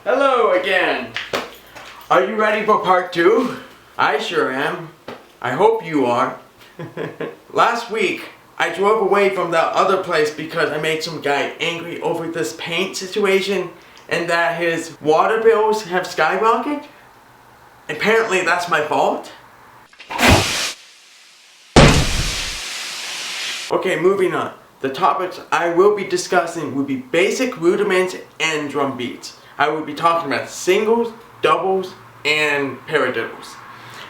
Hello again! Are you ready for part 2? I sure am. I hope you are. Last week, I drove away from that other place because I made some guy angry over this paint situation and that his water bills have skyrocketed. Apparently that's my fault. Okay, moving on. The topics I will be discussing will be basic rudiments and drum beats. I will be talking about singles, doubles, and paradiddles.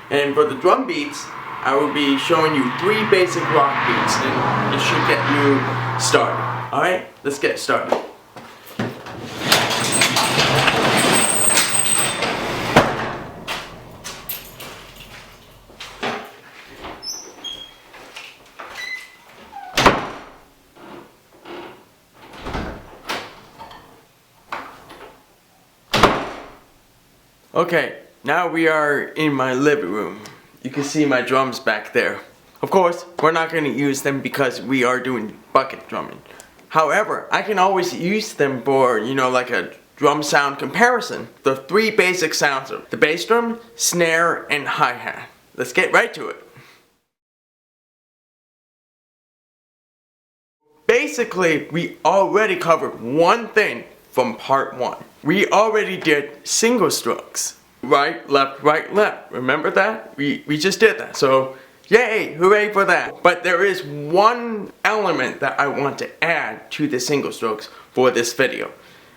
And for the drum beats, I will be showing you 3 basic rock beats, and it should get you started. Alright, let's get started. Okay, now we are in my living room. You can see my drums back there. Of course, we're not going to use them because we are doing bucket drumming. However, I can always use them for, like a drum sound comparison. The 3 basic sounds are the bass drum, snare, and hi-hat. Let's get right to it. Basically, we already covered one thing from part 1. We already did single strokes. Right, left, remember that? We just did that, so yay, hooray for that. But there is one element that I want to add to the single strokes for this video.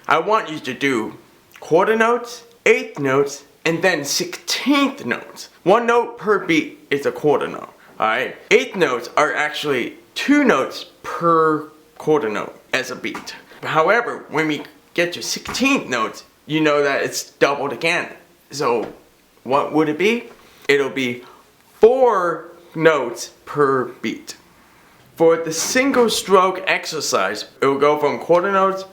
I want you to do quarter notes, eighth notes, and then 16th notes. 1 note per beat is a quarter note, alright? Eighth notes are actually 2 notes per quarter note as a beat. However, when we get to 16th notes, you know that it's doubled again. So what would it be? It'll be 4 notes per beat. For the single stroke exercise, it will go from quarter notes,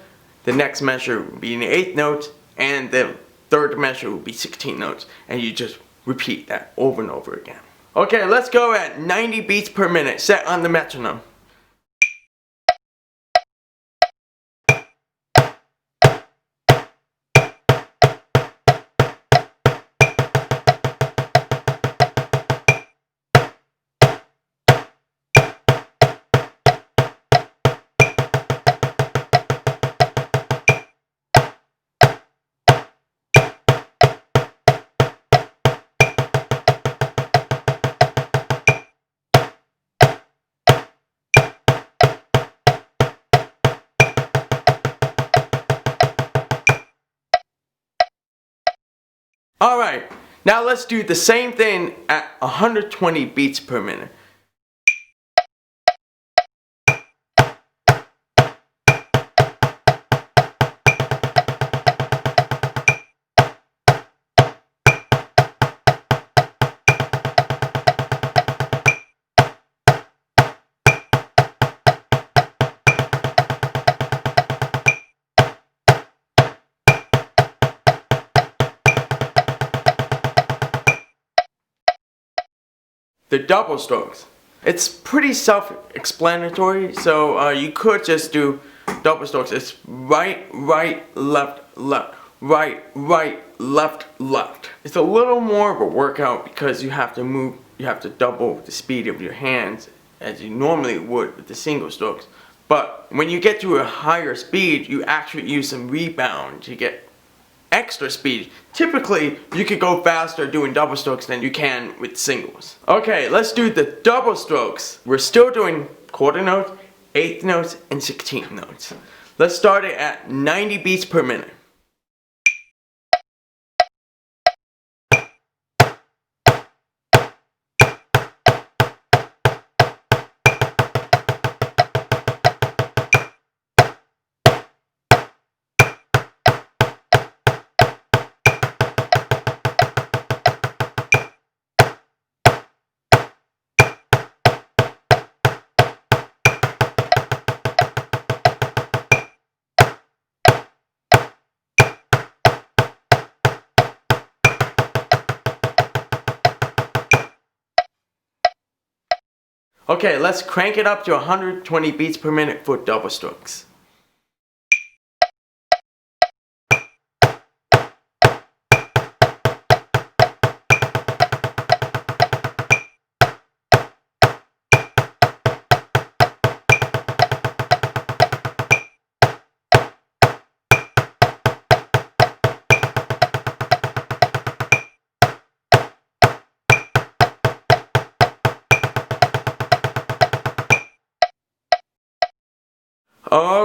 the next measure will be an 8th note, and the third measure will be 16 notes. And you just repeat that over and over again. Okay, let's go at 90 beats per minute, set on the metronome. Alright, now let's do the same thing at 120 beats per minute. The double strokes. It's pretty self-explanatory, so you could just do double strokes. It's right, left, right, left. It's a little more of a workout because you have to double the speed of your hands as you normally would with the single strokes. But when you get to a higher speed, you actually use some rebound to get extra speed. Typically, you could go faster doing double strokes than you can with singles. Okay, let's do the double strokes. We're still doing quarter notes, eighth notes, and 16th notes. Let's start it at 90 beats per minute. Okay, let's crank it up to 120 beats per minute for double strokes.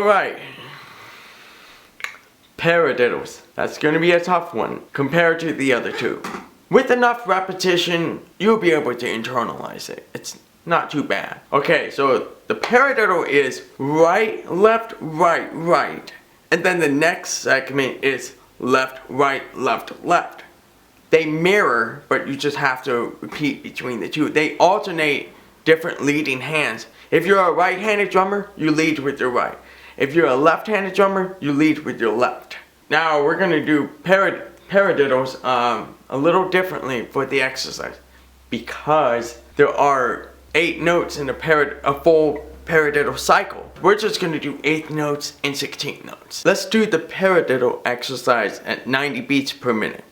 Alright. Paradiddles. That's going to be a tough one compared to the other two. With enough repetition, you'll be able to internalize it. It's not too bad. Okay, so the paradiddle is right, left, right, right. And then the next segment is left, right, left, left. They mirror, but you just have to repeat between the two. They alternate different leading hands. If you're a right-handed drummer, you lead with your right. If you're a left-handed drummer, you lead with your left. Now we're gonna do paradiddles a little differently for the exercise because there are 8 notes in a full paradiddle cycle. We're just gonna do 8 notes and 16 notes. Let's do the paradiddle exercise at 90 beats per minute,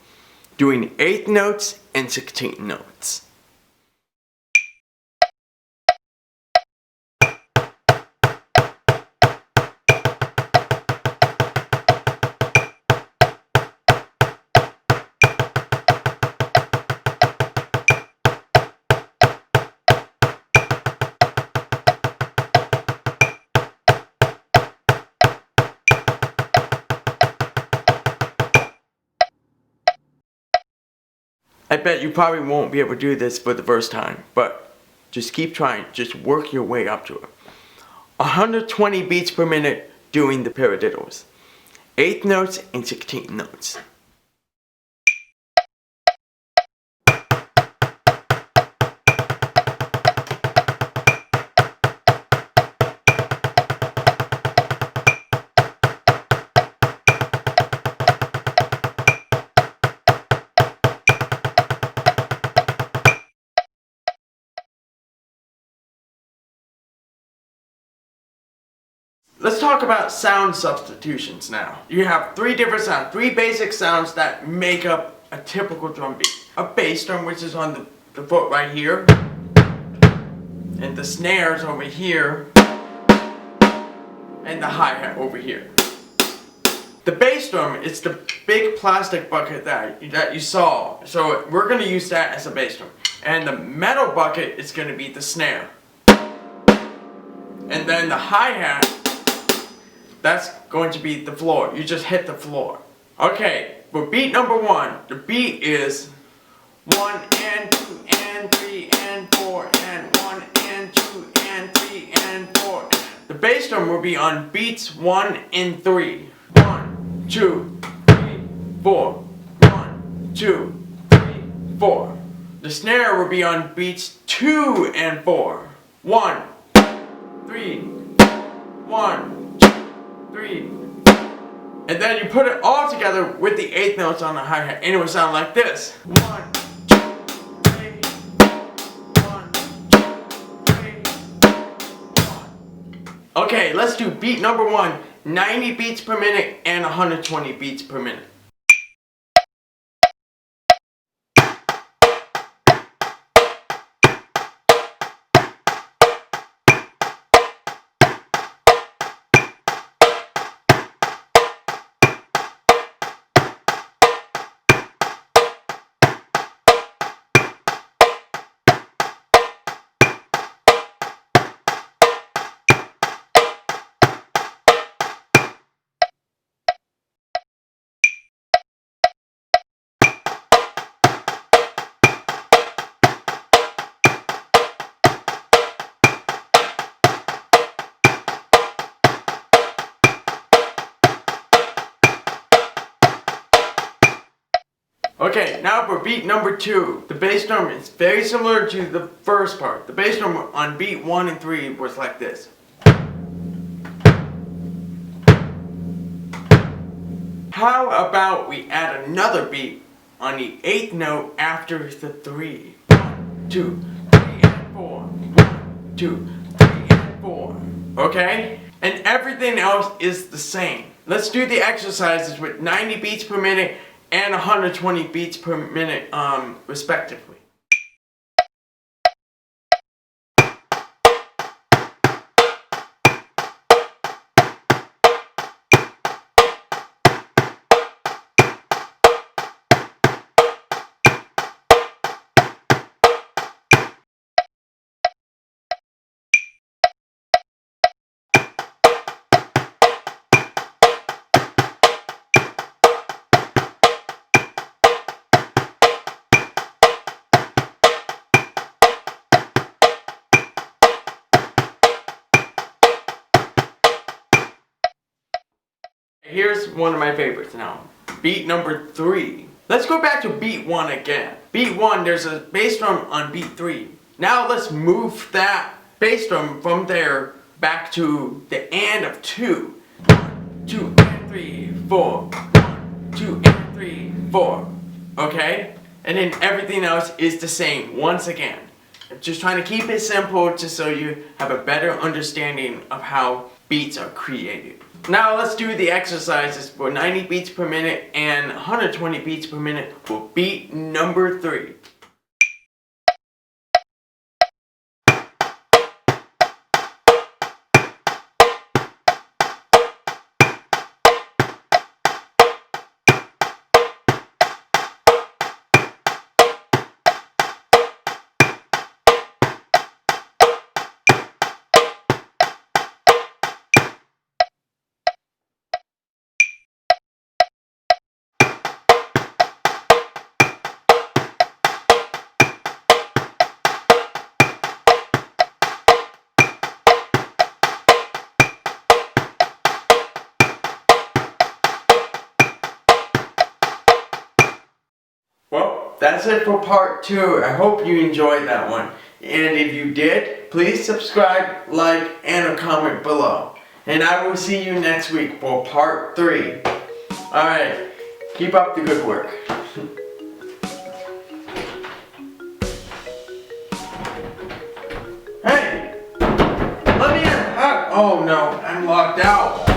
doing 8 notes and 16 notes. I bet you probably won't be able to do this for the first time, but just keep trying. Just work your way up to it. 120 beats per minute doing the paradiddles. 8 notes and 16 notes. Let's talk about sound substitutions now. You have 3 different sounds, 3 basic sounds that make up a typical drum beat. A bass drum, which is on the foot right here, and the snares over here, and the hi-hat over here. The bass drum is the big plastic bucket that you saw, so we're going to use that as a bass drum. And the metal bucket is going to be the snare. And then the hi-hat, that's going to be the floor. You just hit the floor. Okay, for beat number 1, the beat is 1 and 2 and 3 and 4 and 1 and 2 and 3 and 4. The bass drum will be on beats 1 and 3. 1, 2, 3, 4. 1, 2, 3, 4. The snare will be on beats 2 and 4. 1, 3, 1, 3, and then you put it all together with the 8th notes on the hi-hat, and it will sound like this. 1, 2, 3, 1, 2, 3, 1. Okay, let's do beat number 1, 90 beats per minute and 120 beats per minute. Okay, now for beat number 2. The bass drum is very similar to the first part. The bass drum on beat 1 and 3 was like this. How about we add another beat on the 8th note after the 3? 1, 2, 3 and 4. 1, 2, 3 and 4. Okay? And everything else is the same. Let's do the exercises with 90 beats per minute and 120 beats per minute, respectively. one of my favorites now. Beat number 3. Let's go back to beat 1 again. Beat 1, there's a bass drum on beat 3. Now let's move that bass drum from there back to the and of 2. 1, 2, and 3, 4. 1, 2, and 3, 4. Okay? And then everything else is the same once again. I'm just trying to keep it simple just so you have a better understanding of how beats are created. Now let's do the exercises for 90 beats per minute and 120 beats per minute for beat number 3. Well, that's it for part 2. I hope you enjoyed that one. And if you did, please subscribe, like, and comment below. And I will see you next week for part 3. Alright, keep up the good work. Hey! Let me in! Oh no, I'm locked out.